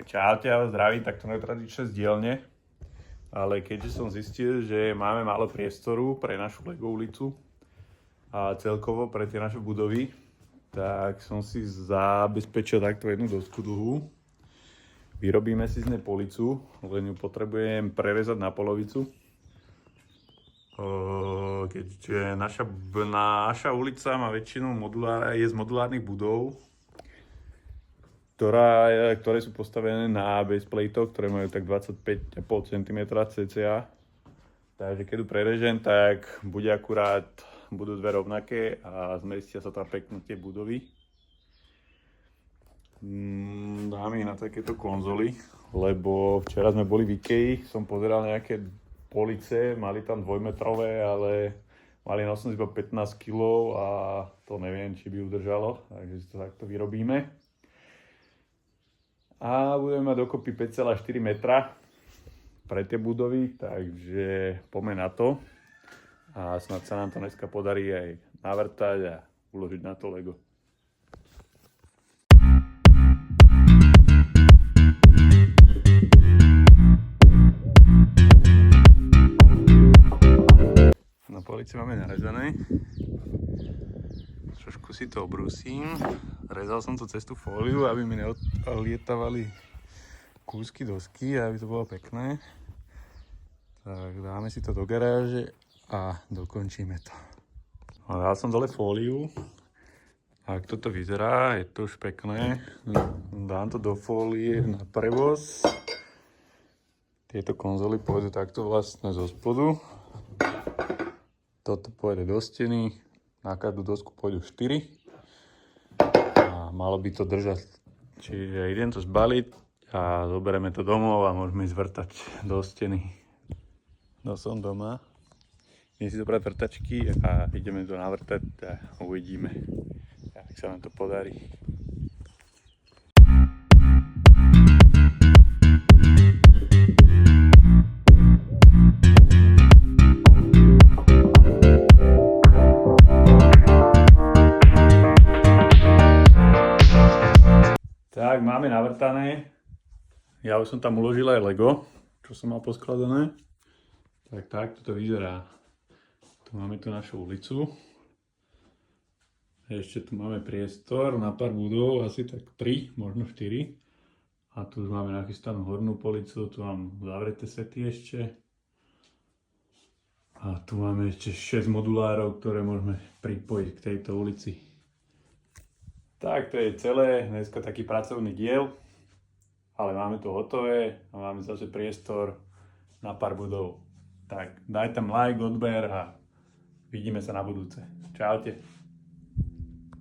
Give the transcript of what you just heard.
Čaute, ja vás zdravím takto netradične z dielne. Ale keďže som zistil, že máme málo priestoru pre našu Lego ulicu a celkovo pre tie naše budovy, tak som si zabezpečil takto jednu dosku dlhú. Vyrobíme si z nej policu, len ju potrebujem prerezať na polovicu. Keďže naša ulica má väčšinu je z modulárnych budov, ktoré sú postavené na baseplatoch, ktoré majú tak 25,5 cm cca. Takže keď ju prerežem, tak budú dve rovnaké a zmestia sa tam pekne tie budovy. Dáme ich na takéto konzoly, lebo včera sme boli v Ikei, som pozeral nejaké police, mali tam 2-metrové, ale mali nosnosť iba 15 kg a to neviem, či by udržalo, takže si to takto vyrobíme. A budeme mať dokopy 5,4 metra pre tie budovy, takže poďme na to. A snad sa nám to dneska podarí aj navrtať a uložiť na to Lego. Na polici máme narezané. Trošku si to obrúsim. Rezal som to cez tú fóliu, aby mi neodlietavali kúsky dosky, aby to bolo pekné. Tak dáme si to do garáže a dokončíme to. Dal som dole fóliu. Tak toto vyzerá, je to už pekné. Dám to do fólie na prevoz. Tieto konzoly pôjdu takto vlastne zo spodu. Toto pôjde do steny. Na každú dosku pôjdu 4 a malo by to držať. Čiže idem to zbaliť a zoberieme to domov a môžeme ísť vrtať do steny. No som doma. Idem si zobrať vrtačky a ideme to navrtať a uvidíme, ak sa nám to podarí. Tak, máme navrtané. Ja už som tam uložil aj Lego, čo som mal poskladané. Tak takto to vyzerá. Tu máme tu našu ulicu. Ešte tu máme priestor na pár budov, asi tak 3, možno 4. A tu už máme nachystanú hornú policu, tu mám zavreté sety ešte. A tu máme ešte 6 modulárov, ktoré môžeme pripojiť k tejto ulici. Tak to je celé, dneska taký pracovný diel, ale máme to hotové a máme zase priestor na pár budov. Tak daj tam like, odber a vidíme sa na budúce. Čaute.